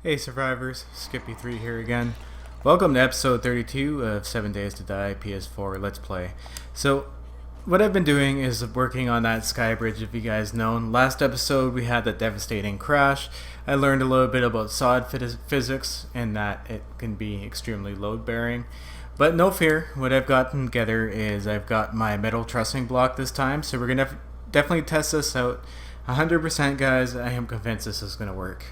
Hey survivors, Skippy3 here again. Welcome to episode 32 of 7 Days to Die PS4 Let's Play. So, what I've been doing is working on that Skybridge, if you guys know. Last episode we had that devastating crash. I learned a little bit about sod physics and that it can be extremely load bearing. But no fear, what I've gotten together is I've got my metal trussing block this time, so we're going to definitely test this out. 100% guys, I am convinced this is going to work.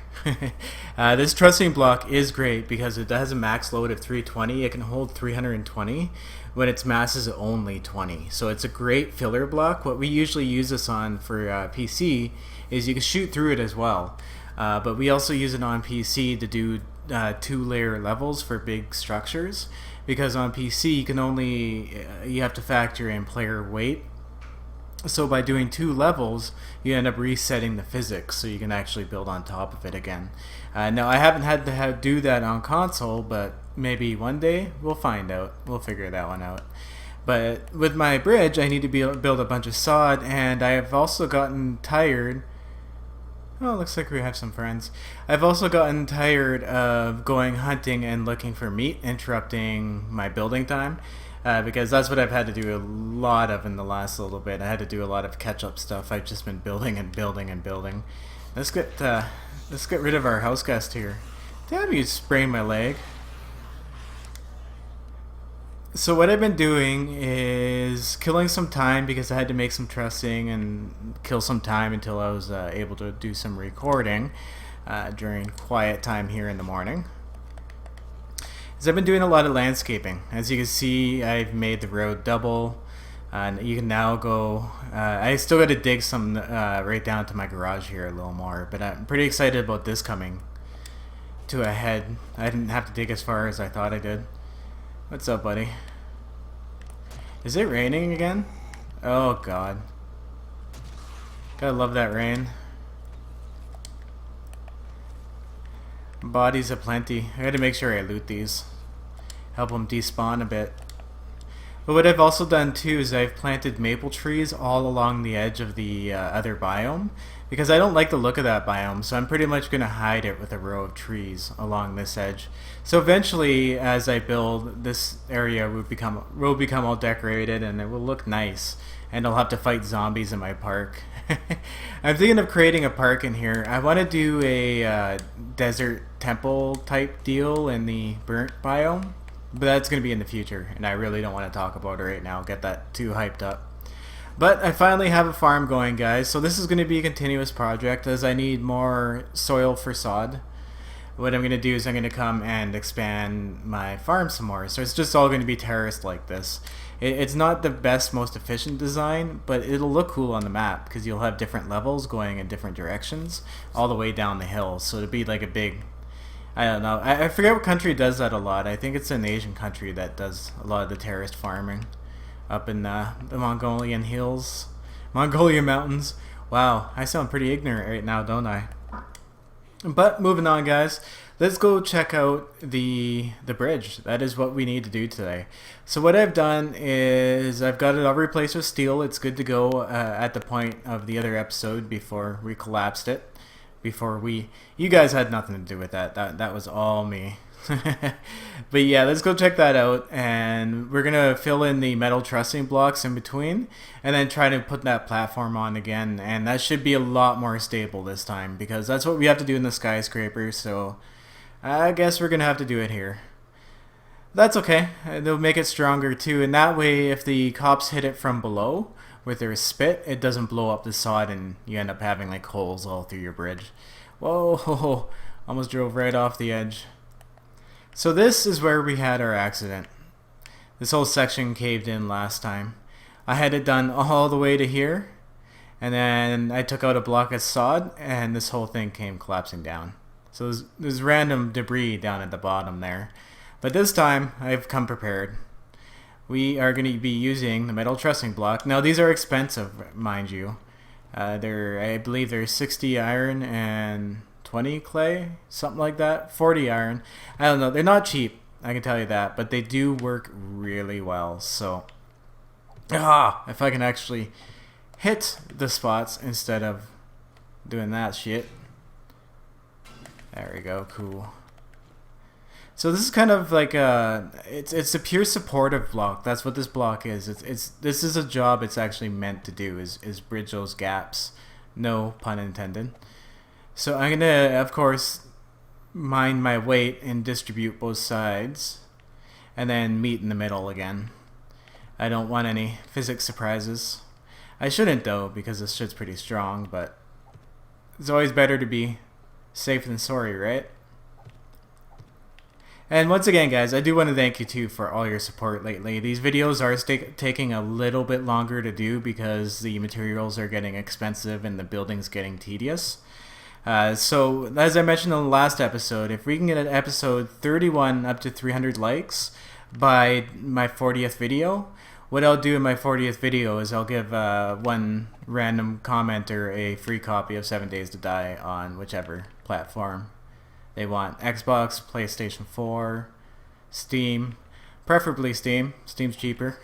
This trussing block is great because it has a max load of 320. It can hold 320 when its mass is only 20. So it's a great filler block. What we usually use this on for PC is you can shoot through it as well. But we also use it on PC to do 2-layer levels for big structures. Because on PC you can only, you have to factor in player weight. So by doing 2 levels, you end up resetting the physics, so you can actually build on top of it again. Now, I haven't had to do that on console, but maybe one day we'll find out. We'll figure that one out. But with my bridge, I need to build a bunch of sod, and I have also gotten tired. Oh, looks like we have some friends. I've also gotten tired of going hunting and looking for meat, interrupting my building time. Because that's what I've had to do a lot of in the last little bit. I had to do a lot of catch-up stuff. I've just been building and building and building. Let's get rid of our house guest here. Damn, you sprained my leg. So what I've been doing is killing some time because I had to make some trussing and kill some time until I was able to do some recording during quiet time here in the morning. I've been doing a lot of landscaping. As you can see, I've made the road double, and you can now go. I still got to dig some right down to my garage here a little more, but I'm pretty excited about this coming to a head. I didn't have to dig as far as I thought I did. What's up, buddy? Is it raining again? Oh God! Gotta love that rain. Bodies aplenty. I gotta make sure I loot these. Help them despawn a bit. But what I've also done too is I've planted maple trees all along the edge of the other biome. Because I don't like the look of that biome, so I'm pretty much going to hide it with a row of trees along this edge. So eventually, as I build, this area will become all decorated and it will look nice. And I'll have to fight zombies in my park. I'm thinking of creating a park in here. I want to do a desert temple type deal in the burnt biome. But that's going to be in the future, and I really don't want to talk about it right now, get that too hyped up. But I finally have a farm going, guys, so this is going to be a continuous project as I need more soil for sod. What I'm going to do is I'm going to come and expand my farm some more, so it's just all going to be terraced like this. It's not the best, most efficient design, but it'll look cool on the map because you'll have different levels going in different directions all the way down the hill, so it'll be like a big... I don't know. I forget what country does that a lot. I think it's an Asian country that does a lot of the terraced farming up in the Mongolian hills, Mongolian mountains. Wow, I sound pretty ignorant right now, don't I? But moving on, guys. Let's go check out the bridge. That is what we need to do today. So what I've done is I've got it all replaced with steel. It's good to go at the point of the other episode before we collapsed it. You guys had nothing to do with that. That was all me. But yeah, let's go check that out, and we're gonna fill in the metal trussing blocks in between and then try to put that platform on again, and that should be a lot more stable this time because that's what we have to do in the skyscraper. So I guess we're gonna have to do it here. That's okay. They'll make it stronger too, and that way if the cops hit it from below with their spit, it doesn't blow up the sod and you end up having like holes all through your bridge. Whoa, almost drove right off the edge. So this is where we had our accident. This whole section caved in last time. I had it done all the way to here, and then I took out a block of sod and this whole thing came collapsing down. So there's random debris down at the bottom there. But this time I've come prepared. We are going to be using the metal trussing block. Now these are expensive, mind you. I believe they're 60 iron and 20 clay, something like that. 40 iron. I don't know. They're not cheap, I can tell you that, but they do work really well. So, if I can actually hit the spots instead of doing that shit. There we go, cool. So this is kind of like it's a pure supportive block. That's what this block is. This is a job it's actually meant to do, is bridge those gaps. No pun intended. So I'm gonna, of course, mind my weight and distribute both sides, and then meet in the middle again. I don't want any physics surprises. I shouldn't though, because this shit's pretty strong, but it's always better to be safe than sorry, right? And once again, guys, I do want to thank you too for all your support lately. These videos are taking a little bit longer to do because the materials are getting expensive and the building's getting tedious. So, as I mentioned in the last episode, if we can get an episode 31 up to 300 likes by my 40th video, what I'll do in my 40th video is I'll give one random commenter a free copy of 7 Days to Die on whichever platform they want. Xbox, PlayStation 4, Steam, preferably Steam. Steam's cheaper,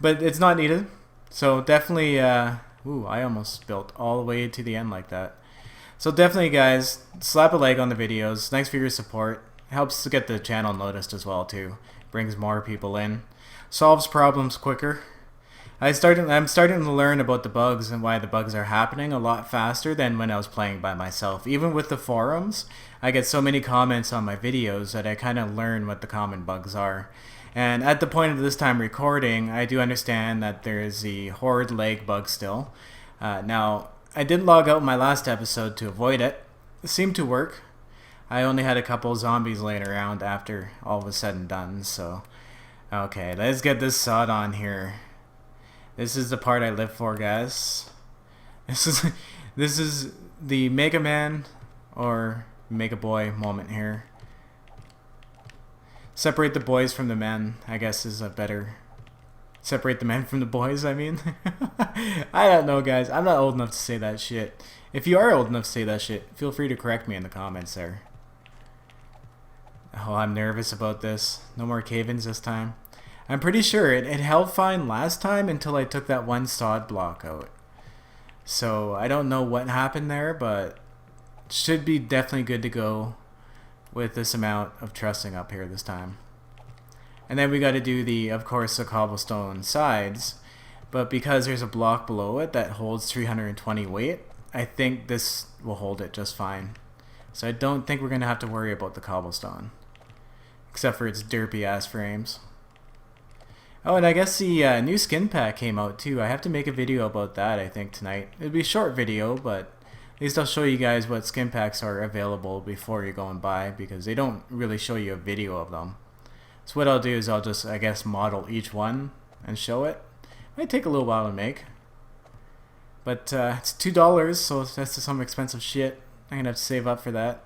but it's not needed. So definitely, ooh, I almost built all the way to the end like that. So definitely, guys, slap a like on the videos. Thanks for your support. Helps to get the channel noticed as well too. Brings more people in. Solves problems quicker. I'm starting to learn about the bugs and why the bugs are happening a lot faster than when I was playing by myself. Even with the forums, I get so many comments on my videos that I kind of learn what the common bugs are. And at the point of this time recording, I do understand that there is the horde lag bug still. Now, I did log out my last episode to avoid it. It seemed to work. I only had a couple zombies laying around after all was said and done, so... Okay, let's get this sod on here. This is the part I live for, guys. This is the Mega Man or Mega Boy moment here. Separate the boys from the men, I guess, is a better... Separate the men from the boys, I mean. I don't know, guys. I'm not old enough to say that shit. If you are old enough to say that shit, feel free to correct me in the comments there. Oh, I'm nervous about this. No more cave-ins this time. I'm pretty sure it held fine last time until I took that one sod block out. So I don't know what happened there, but it should be definitely good to go with this amount of trussing up here this time. And then we got to do of course, the cobblestone sides. But because there's a block below it that holds 320 weight, I think this will hold it just fine. So I don't think we're going to have to worry about the cobblestone. Except for its derpy ass frames. Oh, and I guess the new skin pack came out too. I have to make a video about that, I think, tonight. It'll be a short video, but at least I'll show you guys what skin packs are available before you go and buy, because they don't really show you a video of them. So what I'll do is I'll just, I guess, model each one and show it. Might take a little while to make. But it's $2, so that's some expensive shit. I'm going to have to save up for that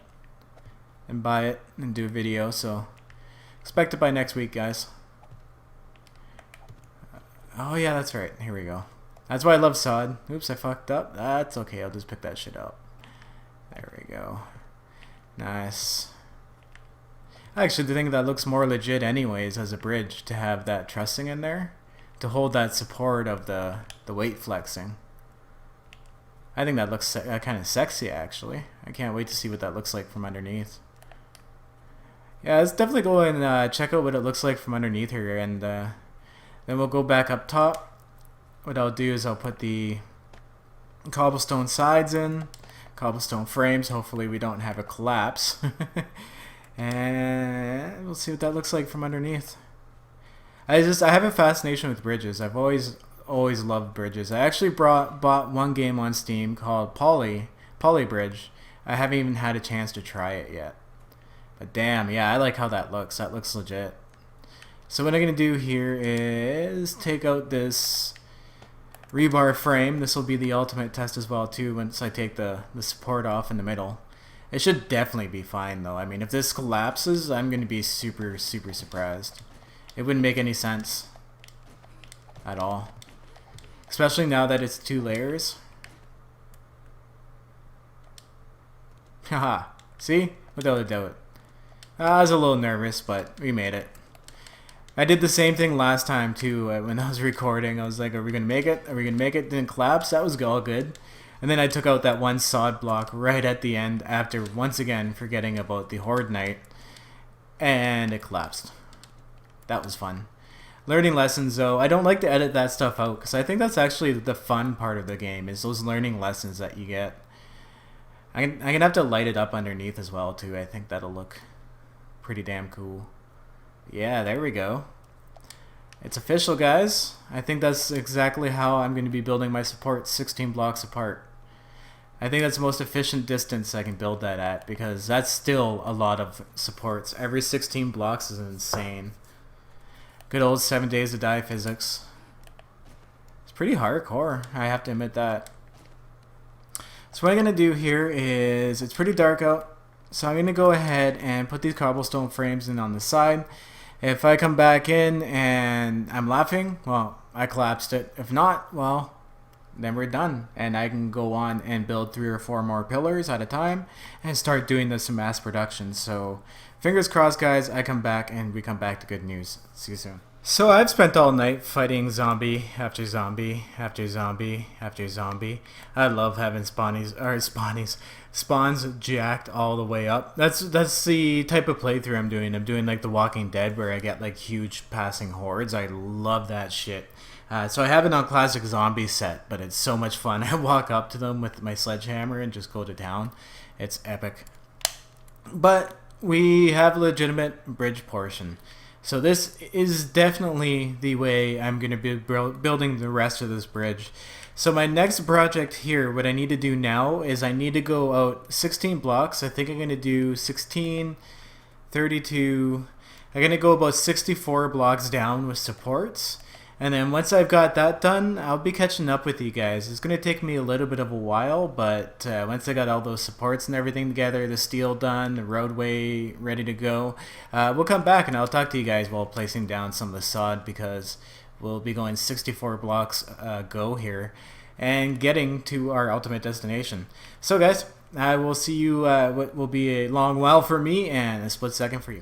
and buy it and do a video, so expect it by next week, guys. Oh yeah, that's right. Here we go. That's why I love sod. Oops, I fucked up. That's okay. I'll just pick that shit up. There we go. Nice. I actually think that looks more legit anyways as a bridge to have that trussing in there to hold that support of the weight flexing. I think that looks kind of sexy actually. I can't wait to see what that looks like from underneath. Yeah, let's definitely go and check out what it looks like from underneath here, and then we'll go back up top. What I'll do is I'll put the cobblestone sides in, cobblestone frames. Hopefully we don't have a collapse. And we'll see what that looks like from underneath. I have a fascination with bridges. I've always loved bridges. I actually bought one game on Steam called Poly Bridge. I haven't even had a chance to try it yet. But damn, yeah, I like how that looks. That looks legit. So what I'm going to do here is take out this rebar frame. This will be the ultimate test as well too once I take the support off in the middle. It should definitely be fine though. I mean, if this collapses, I'm going to be super surprised. It wouldn't make any sense at all. Especially now that it's 2 layers. Haha. See? Without a doubt. I was a little nervous, but we made it. I did the same thing last time too when I was recording. I was like, are we going to make it? Are we going to make it? Didn't collapse. That was all good. And then I took out that one sod block right at the end after once again forgetting about the Horde Knight, and it collapsed. That was fun. Learning lessons though, I don't like to edit that stuff out because I think that's actually the fun part of the game, is those learning lessons that you get. I'm gonna have to light it up underneath as well too. I think that'll look pretty damn cool. Yeah, there we go. It's official, guys. I think that's exactly how I'm going to be building my supports, 16 blocks apart. I think that's the most efficient distance I can build that at, because that's still a lot of supports. Every 16 blocks is insane. Good old 7 Days to Die physics. It's pretty hardcore, I have to admit that. So what I'm going to do here is, it's pretty dark out, so I'm going to go ahead and put these cobblestone frames in on the side. If I come back in and I'm laughing, well, I collapsed it. If not, well, then we're done. And I can go on and build 3 or 4 more pillars at a time and start doing this in mass production. So fingers crossed, guys, I come back and we come back to good news. See you soon. So I've spent all night fighting zombie after zombie after zombie after zombie. I love having spawns jacked all the way up. That's the type of playthrough I'm doing. I'm doing like The Walking Dead, where I get like huge passing hordes. I love that shit. So I have it on classic zombie set, but it's so much fun. I walk up to them with my sledgehammer and just go to town. It's epic. But we have a legitimate bridge portion. So this is definitely the way I'm going to be building the rest of this bridge. So my next project here, what I need to do now is I need to go out 16 blocks. I think I'm going to do 16, 32. I'm going to go about 64 blocks down with supports. And then once I've got that done, I'll be catching up with you guys. It's going to take me a little bit of a while, but once I got all those supports and everything together, the steel done, the roadway ready to go, we'll come back and I'll talk to you guys while placing down some of the sod, because we'll be going 64 blocks go here and getting to our ultimate destination. So guys, I will see you what will be a long while for me and a split second for you.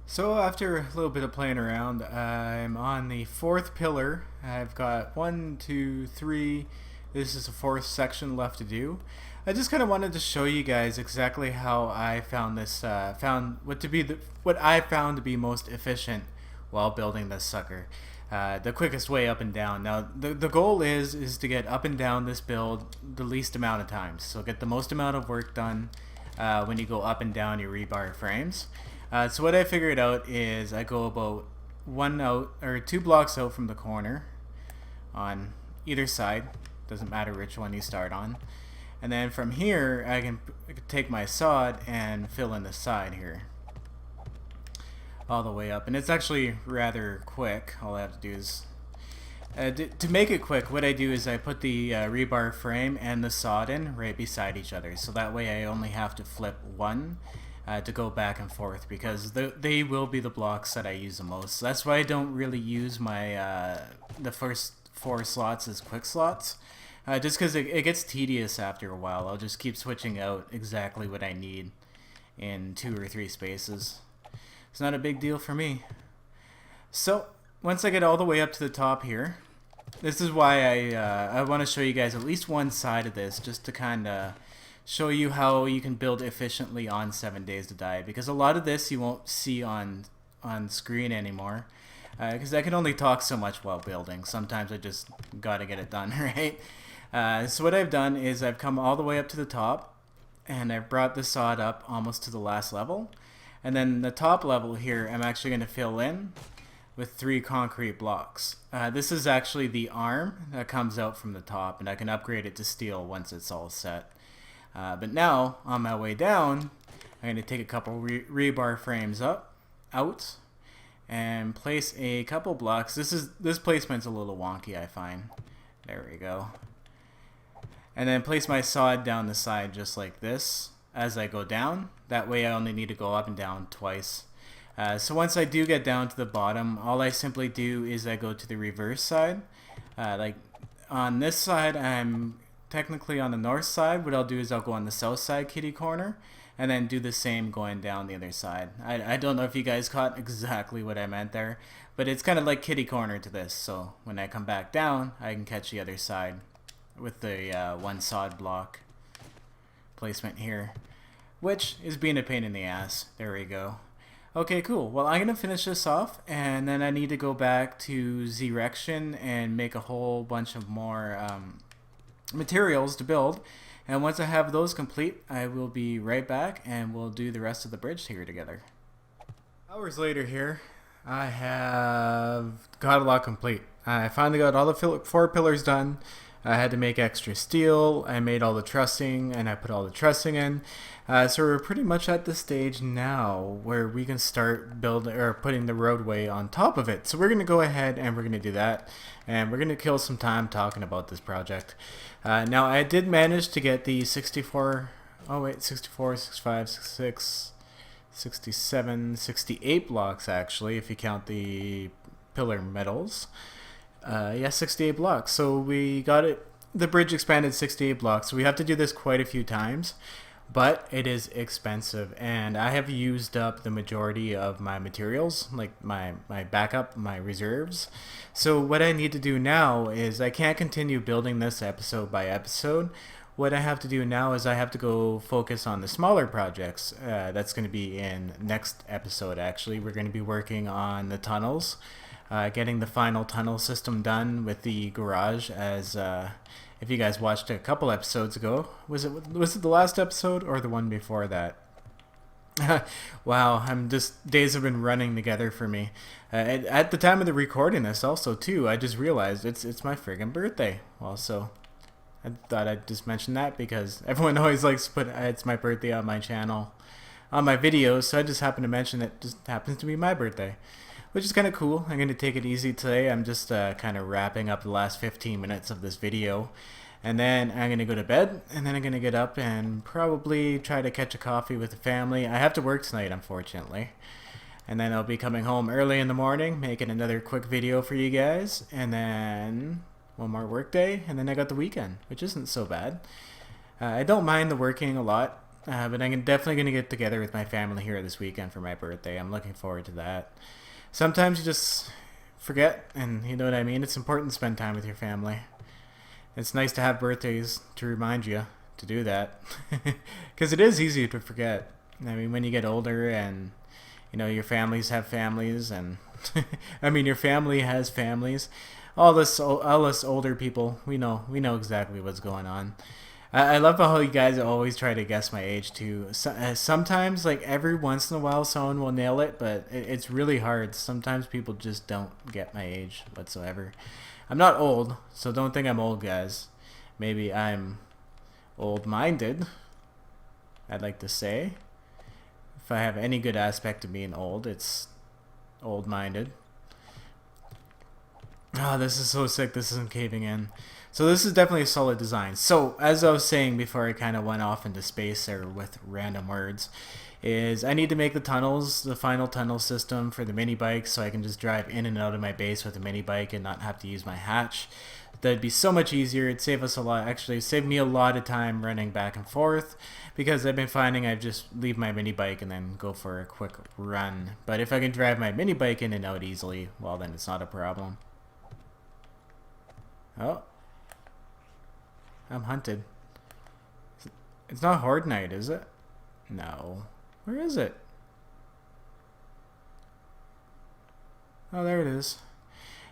So after a little bit of playing around, I'm on the 4th pillar. I've got 1, 2, 3. This is the 4th section left to do. I just kind of wanted to show you guys exactly how I found this, what I found to be most efficient while building this sucker. The quickest way up and down. Now the goal is to get up and down this build the least amount of times. So get the most amount of work done when you go up and down your rebar frames. So what I figured out is I go about 2 blocks out from the corner on either side. Doesn't matter which one you start on. And then from here I can take my sod and fill in the side here all the way up. And it's actually rather quick. All I have to do is to make it quick, what I do is I put the rebar frame and the sod in right beside each other. So that way I only have to flip one to go back and forth, because they will be the blocks that I use the most. So that's why I don't really use my the first 4 slots as quick slots, just because it gets tedious after a while. I'll just keep switching out exactly what I need in 2 or 3 spaces. It's not a big deal for me. So once I get all the way up to the top here, this is why I want to show you guys at least one side of this, just to kind of show you how you can build efficiently on 7 Days to Die, because a lot of this you won't see on screen anymore, because I can only talk so much while building. Sometimes I just gotta get it done, right? So what I've done is I've come all the way up to the top, and I've brought the sod up almost to the last level, and then the top level here I'm actually going to fill in with 3 concrete blocks. This is actually the arm that comes out from the top, and I can upgrade it to steel once it's all set. But now, on my way down, I'm going to take a couple rebar frames out, and place a couple blocks. This placement's a little wonky, I find. There we go. And then place my sod down the side just like this as I go down. That way I only need to go up and down twice. So once I do get down to the bottom, all I simply do is I go to the reverse side. Like on this side, I'm technically on the north side. What I'll do is I'll go on the south side kitty corner, and then do the same going down the other side. I don't know if you guys caught exactly what I meant there, but it's kind of like kitty corner to this. So when I come back down, I can catch the other side with the one sod block placement here, which is being a pain in the ass. There we go. Okay, cool. Well, I'm gonna finish this off, and then I need to go back to Zrection and make a whole bunch of more materials to build. And once I have those complete, I will be right back, and we'll do the rest of the bridge here together. Hours later here, I have got a lot complete. I finally got all the 4 pillars done. I had to make extra steel. I made all the trussing, and I put all the trussing in. So we're pretty much at the stage now where we can start building or putting the roadway on top of it. So we're gonna go ahead and we're gonna do that, and we're gonna kill some time talking about this project. Now I did manage to get the 64, 65, 66, 67, 68 blocks actually, if you count the pillar metals. Yeah, 68 blocks. So we got it. The bridge expanded 68 blocks. So we have to do this quite a few times, but it is expensive, and I have used up the majority of my materials, like my backup, my reserves. So what I need to do now is I can't continue building this episode by episode. What I have to do now is I have to go focus on the smaller projects. That's going to be in next episode. Actually, we're going to be working on the tunnels. Getting the final tunnel system done with the garage, as if you guys watched a couple episodes ago, was it the last episode or the one before that? Wow, days have been running together for me. At the time of the recording this also too, I just realized it's my friggin' birthday. Well, so I thought I'd just mention that because everyone always likes to put it's my birthday on my channel, on my videos, so I just happened to mention it just happens to be my birthday, which is kind of cool. I'm going to take it easy today. I'm just kind of wrapping up the last 15 minutes of this video. And then I'm going to go to bed, and then I'm going to get up and probably try to catch a coffee with the family. I have to work tonight, unfortunately. And then I'll be coming home early in the morning, making another quick video for you guys. And then one more work day, and then I got the weekend, which isn't so bad. I don't mind the working a lot, but I'm definitely going to get together with my family here this weekend for my birthday. I'm looking forward to that. Sometimes you just forget, and you know what I mean? It's important to spend time with your family. It's nice to have birthdays to remind you to do that. Because it is easy to forget. I mean, when you get older and, you know, your families have families, and I mean, your family has families. All us older people, we know exactly what's going on. I love how you guys always try to guess my age too. Sometimes, like every once in a while, someone will nail it, but it's really hard. Sometimes people just don't get my age whatsoever. I'm not old, so don't think I'm old, guys. Maybe I'm old-minded, I'd like to say. If I have any good aspect of being old, it's old-minded. Oh, this is so sick. This isn't caving in. So this is definitely a solid design. So as I was saying before I kind of went off into space there with random words, is I need to make the tunnels, the final tunnel system for the mini bike, so I can just drive in and out of my base with a mini bike and not have to use my hatch. That'd be so much easier. It'd save us a lot. Actually, save me a lot of time running back and forth, because I've been finding I just leave my mini bike and then go for a quick run. But if I can drive my mini bike in and out easily, well, then it's not a problem. Oh. I'm hunted. It's not Horde Night, is it? No. Where is it? Oh, there it is.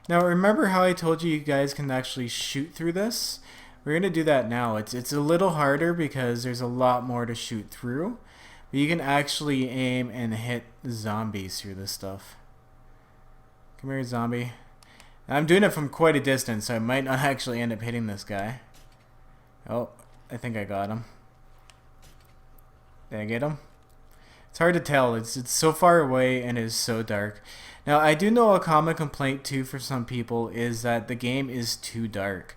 Now, remember how I told you guys can actually shoot through this? We're going to do that now. It's a little harder because there's a lot more to shoot through. But you can actually aim and hit zombies through this stuff. Come here, zombie. I'm doing it from quite a distance, so I might not actually end up hitting this guy. Oh, I think I got him. Did I get him? It's hard to tell. It's so far away and it is so dark. Now, I do know a common complaint too for some people is that the game is too dark.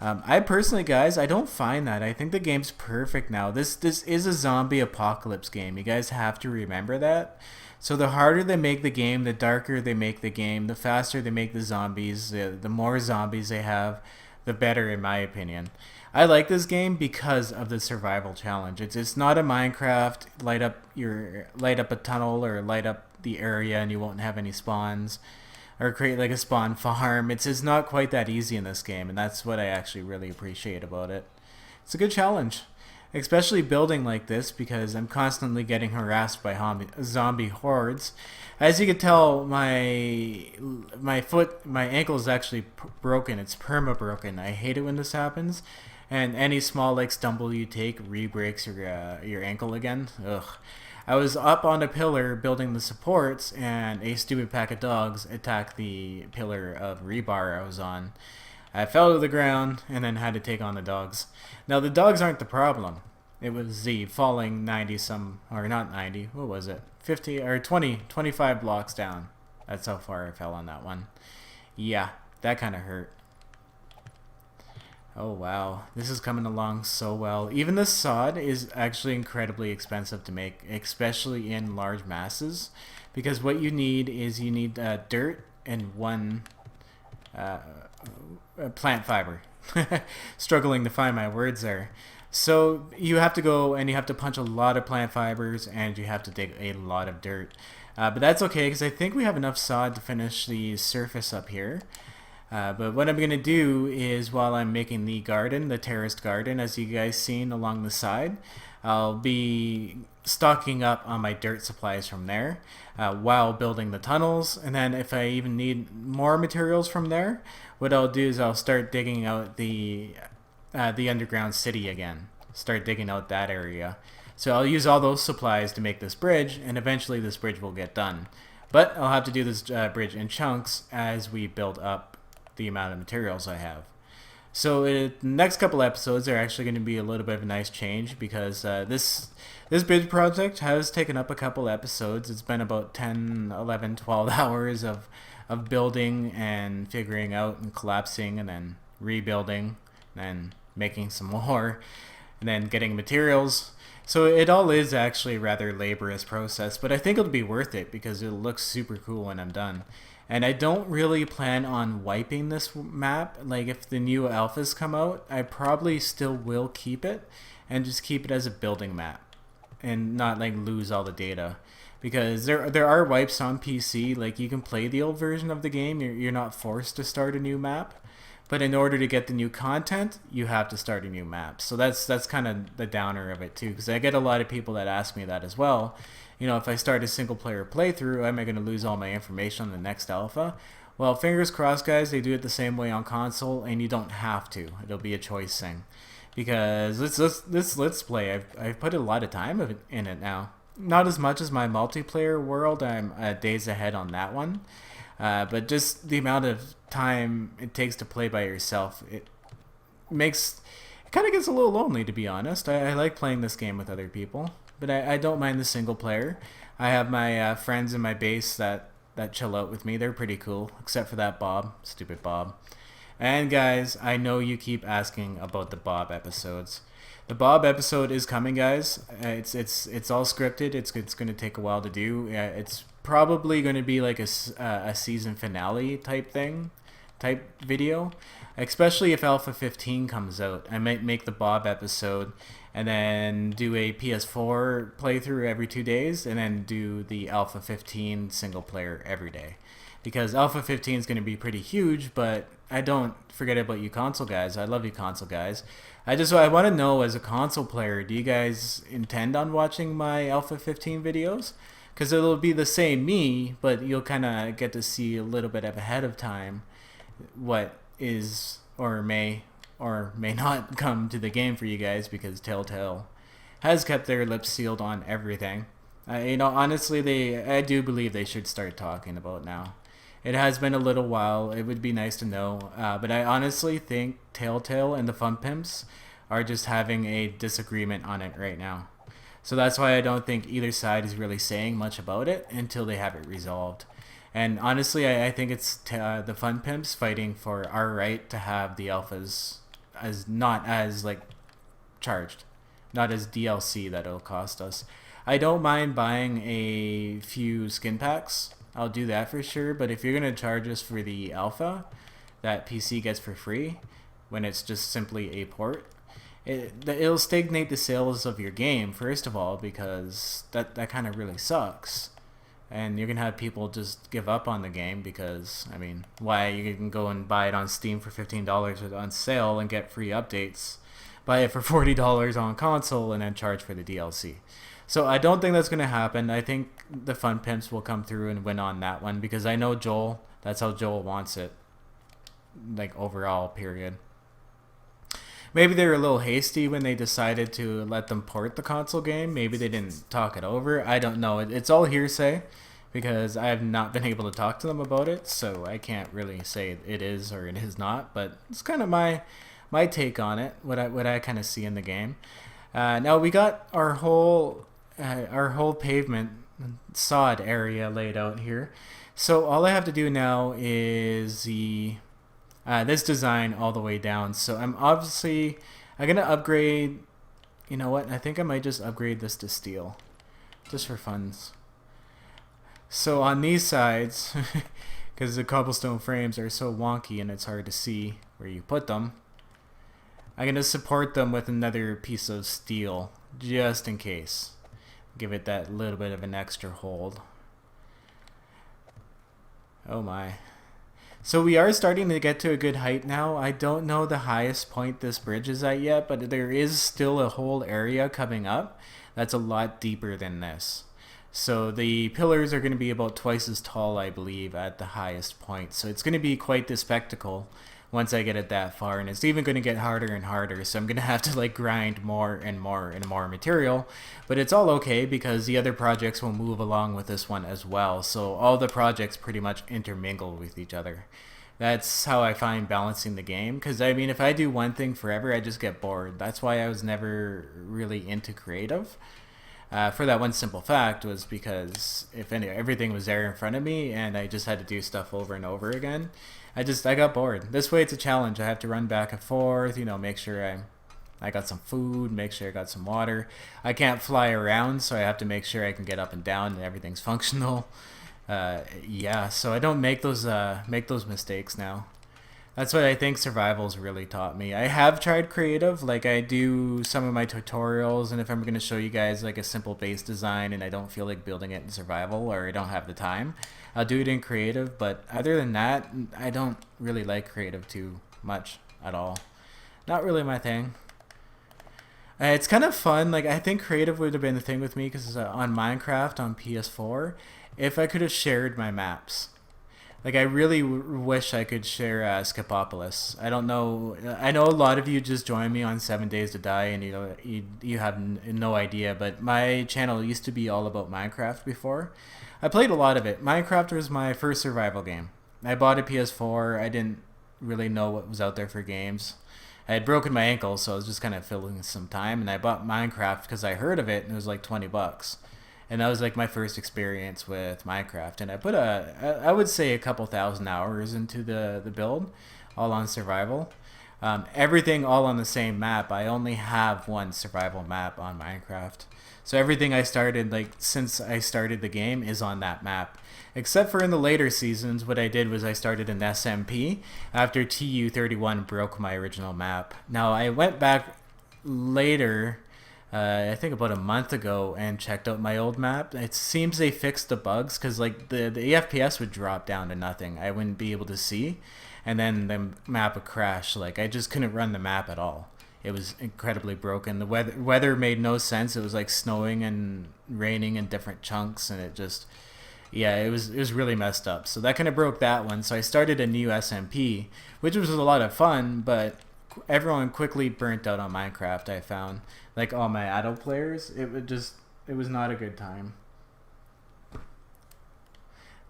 I personally, guys, I don't find that. I think the game's perfect now. This is a zombie apocalypse game. You guys have to remember that. So the harder they make the game, the darker they make the game, the faster they make the zombies, the more zombies they have, the better, in my opinion. I like this game because of the survival challenge. It's not a Minecraft light up a tunnel or light up the area and you won't have any spawns, or create like a spawn farm. It's not quite that easy in this game, and that's what I actually really appreciate about it. It's a good challenge, especially building like this, because I'm constantly getting harassed by zombie hordes. As you can tell, my ankle is actually broken. It's perma broken. I hate it when this happens, and any small like stumble you take re-breaks your ankle again. Ugh. I was up on a pillar building the supports, and a stupid pack of dogs attacked the pillar of rebar I was on. I fell to the ground and then had to take on the dogs. Now the dogs aren't the problem. It was the falling 90 some, or not 90, what was it? 50 or 25 blocks down. That's how far I fell on that one. Yeah, that kind of hurt. Oh wow, this is coming along so well. Even the sod is actually incredibly expensive to make, especially in large masses, because what you need is dirt and one plant fiber. Struggling to find my words there. So you have to go and you have to punch a lot of plant fibers, and you have to dig a lot of dirt. But that's okay, because I think we have enough sod to finish the surface up here. But what I'm going to do is, while I'm making the garden, the terraced garden, as you guys seen along the side, I'll be stocking up on my dirt supplies from there while building the tunnels. And then if I even need more materials from there, what I'll do is I'll start digging out the underground city again. Start digging out that area. So I'll use all those supplies to make this bridge, and eventually this bridge will get done. But I'll have to do this bridge in chunks as we build up the amount of materials I have. So the next couple episodes are actually going to be a little bit of a nice change, because this bridge project has taken up a couple episodes. It's been about 10, 11, 12 hours of building and figuring out and collapsing and then rebuilding and making some more and then getting materials. So it all is actually a rather laborious process, but I think it'll be worth it because it'll look super cool when I'm done. And I don't really plan on wiping this map. Like, if the new alphas come out, I probably still will keep it and just keep it as a building map and not like lose all the data, because there are wipes on PC. Like, you can play the old version of the game, you're not forced to start a new map, but in order to get the new content, you have to start a new map. So that's kind of the downer of it too, because I get a lot of people that ask me that as well. You know, if I start a single player playthrough, am I going to lose all my information on the next alpha? Well, fingers crossed, guys, they do it the same way on console, and you don't have to. It'll be a choice thing. Because this Let's Play, I've put a lot of time in it now. Not as much as my multiplayer world, I'm days ahead on that one. But just the amount of time it takes to play by yourself, it kind of gets a little lonely, to be honest. I like playing this game with other people. But I don't mind the single player. I have my friends in my base that chill out with me. They're pretty cool, except for that Bob. Stupid Bob. And guys, I know you keep asking about the Bob episodes. The Bob episode is coming, guys. It's all scripted. It's going to take a while to do. It's probably going to be like a season finale type video. Especially if Alpha 15 comes out. I might make the Bob episode and then do a PS4 playthrough every 2 days, and then do the Alpha 15 single player every day. Because Alpha 15 is going to be pretty huge, but I don't forget about you console guys. I love you console guys. I want to know, as a console player, do you guys intend on watching my Alpha 15 videos? Because it'll be the same me, but you'll kind of get to see a little bit of ahead of time what is or may not come to the game for you guys, because Telltale has kept their lips sealed on everything. Honestly, I do believe they should start talking about now. It has been a little while. It would be nice to know, but I honestly think Telltale and the Fun Pimps are just having a disagreement on it right now. So that's why I don't think either side is really saying much about it until they have it resolved. And honestly, I think it's the Fun Pimps fighting for our right to have the alphas as not as like charged, not as DLC that it'll cost us. I don't mind buying a few skin packs. I'll do that for sure. But if you're gonna charge us for the alpha that PC gets for free, when it's just simply a port, it'll stagnate the sales of your game, first of all, because that kind of really sucks. and you're gonna have people just give up on the game because, I mean, why? You can go and buy it on Steam for $15 on sale and get free updates. Buy it for $40 on console and then charge for the DLC. So I don't think that's gonna happen. I think the Fun Pimps will come through and win on that one because I know Joel. That's how Joel wants it. Like overall, period. Maybe they were a little hasty when they decided to let them port the console game. Maybe they didn't talk it over. I don't know. It's all hearsay because I have not been able to talk to them about it, so I can't really say it is or it is not. But it's kind of my take on it. What I kind of see in the game. Now we got our whole pavement sod area laid out here. So all I have to do now is this design all the way down. So I'm gonna upgrade. You know what? I think I might just upgrade this to steel, just for funs. So on these sides, because the cobblestone frames are so wonky and it's hard to see where you put them, I'm gonna support them with another piece of steel just in case. Give it that little bit of an extra hold. Oh my. So we are starting to get to a good height now. I don't know the highest point this bridge is at yet, but there is still a whole area coming up that's a lot deeper than this. So the pillars are going to be about twice as tall, I believe, at the highest point. So it's going to be quite the spectacle once I get it that far, and it's even going to get harder and harder. So I'm going to have to like grind more and more and more material, but it's all okay because the other projects will move along with this one as well. So all the projects pretty much intermingle with each other. That's how I find balancing the game, because I mean, if I do one thing forever, I just get bored. That's why I was never really into creative. For that one simple fact was because everything was there in front of me and I just had to do stuff over and over again. I got bored. This way it's a challenge. I have to run back and forth, make sure I got some food, make sure I got some water. I can't fly around, so I have to make sure I can get up and down and everything's functional. Yeah, so I don't make those mistakes now. That's what I think survival's really taught me. I have tried creative, like I do some of my tutorials, and if I'm going to show you guys like a simple base design and I don't feel like building it in survival or I don't have the time, I'll do it in creative, but other than that, I don't really like creative too much at all. Not really my thing. It's kind of fun, like I think creative would have been the thing with me because on Minecraft on PS4, if I could have shared my maps. Like, I really wish I could share Scapopolis. I don't know. I know a lot of you just joined me on 7 Days to Die, and you have no idea. But my channel used to be all about Minecraft before. I played a lot of it. Minecraft was my first survival game. I bought a PS4. I didn't really know what was out there for games. I had broken my ankle, so I was just kind of filling some time. And I bought Minecraft because I heard of it, and it was like $20. And that was like my first experience with Minecraft. And I put I would say a couple thousand hours into the build, all on survival. Everything all on the same map. I only have one survival map on Minecraft. So everything I started, like since I started the game, is on that map. Except for in the later seasons, what I did was I started an SMP after TU31 broke my original map. Now I went back later, I think about a month ago, and checked out my old map. It seems they fixed the bugs because like the FPS would drop down to nothing. I wouldn't be able to see, and then the map would crash. Like I just couldn't run the map at all. It was incredibly broken. The weather made no sense. It was like snowing and raining in different chunks, and it just, yeah, it was really messed up. So that kind of broke that one. So I started a new SMP, which was a lot of fun, but everyone quickly burnt out on Minecraft. I found, like all my adult players, it was not a good time.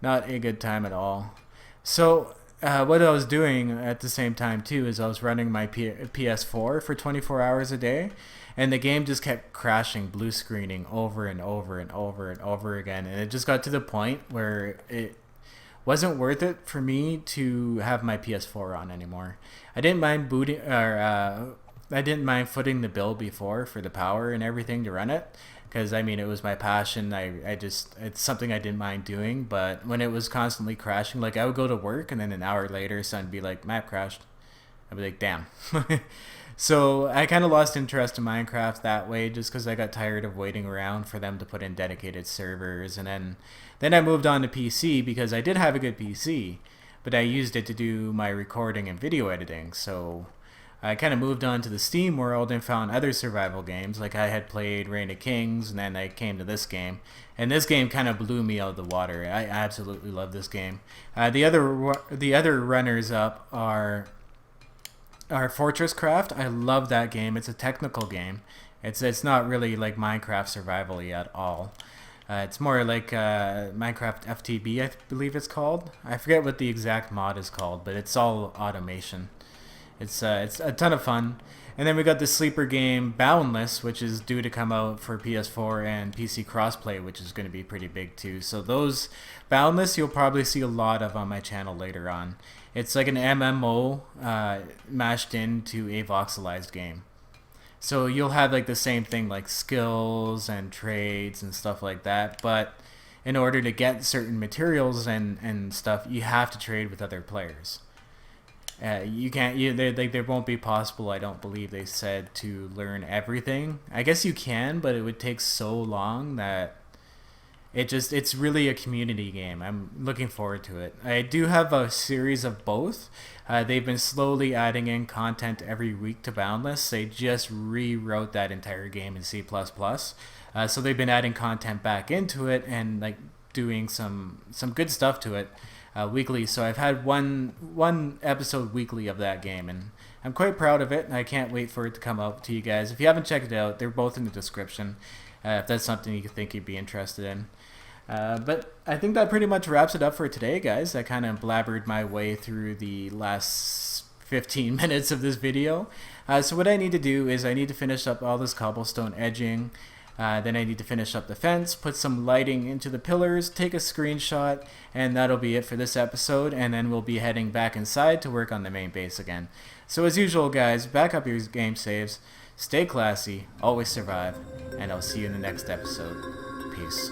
Not a good time at all. So what I was doing at the same time too is I was running my PS4 for 24 hours a day, and the game just kept crashing, blue screening over and over and over and over again, and it just got to the point where it wasn't worth it for me to have my PS4 on anymore. I didn't mind booting, or I didn't mind footing the bill before for the power and everything to run it, because I mean it was my passion. It's something I didn't mind doing. But when it was constantly crashing, like I would go to work and then an hour later, son would be like, map crashed. I'd be like, damn. So I kind of lost interest in Minecraft that way, just because I got tired of waiting around for them to put in dedicated servers, and then I moved on to PC because I did have a good PC, but I used it to do my recording and video editing. So I kind of moved on to the Steam world and found other survival games. Like I had played Reign of Kings, and then I came to this game, and this game kind of blew me out of the water. I absolutely love this game. The other runners up are Fortress Craft. I love that game. It's a technical game. It's not really like Minecraft survival-y at all. It's more like Minecraft FTB, I believe it's called. I forget what the exact mod is called, but it's all automation. It's a ton of fun. And then we got the sleeper game Boundless, which is due to come out for PS4 and PC crossplay, which is going to be pretty big too. So those Boundless you'll probably see a lot of on my channel later on. It's like an MMO mashed into a voxelized game. So you'll have like the same thing, like skills and trades and stuff like that, but in order to get certain materials and stuff, you have to trade with other players. You can't. They won't be possible. I don't believe they said to learn everything. I guess you can, but it would take so long that it's really a community game. I'm looking forward to it. I do have a series of both. They've been slowly adding in content every week to Boundless. They just rewrote that entire game in C++. So they've been adding content back into it and like doing some good stuff to it. Weekly, so I've had one episode weekly of that game, and I'm quite proud of it, and I can't wait for it to come out to you guys. If you haven't checked it out, they're both in the description, if that's something you think you'd be interested in. But I think that pretty much wraps it up for today, guys. I kind of blabbered my way through the last 15 minutes of this video. So what I need to do is I need to finish up all this cobblestone edging. Then I need to finish up the fence, put some lighting into the pillars, take a screenshot, and that'll be it for this episode, and then we'll be heading back inside to work on the main base again. So as usual, guys, back up your game saves, stay classy, always survive, and I'll see you in the next episode. Peace.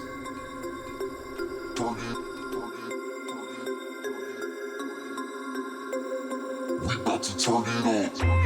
We about to turn it on.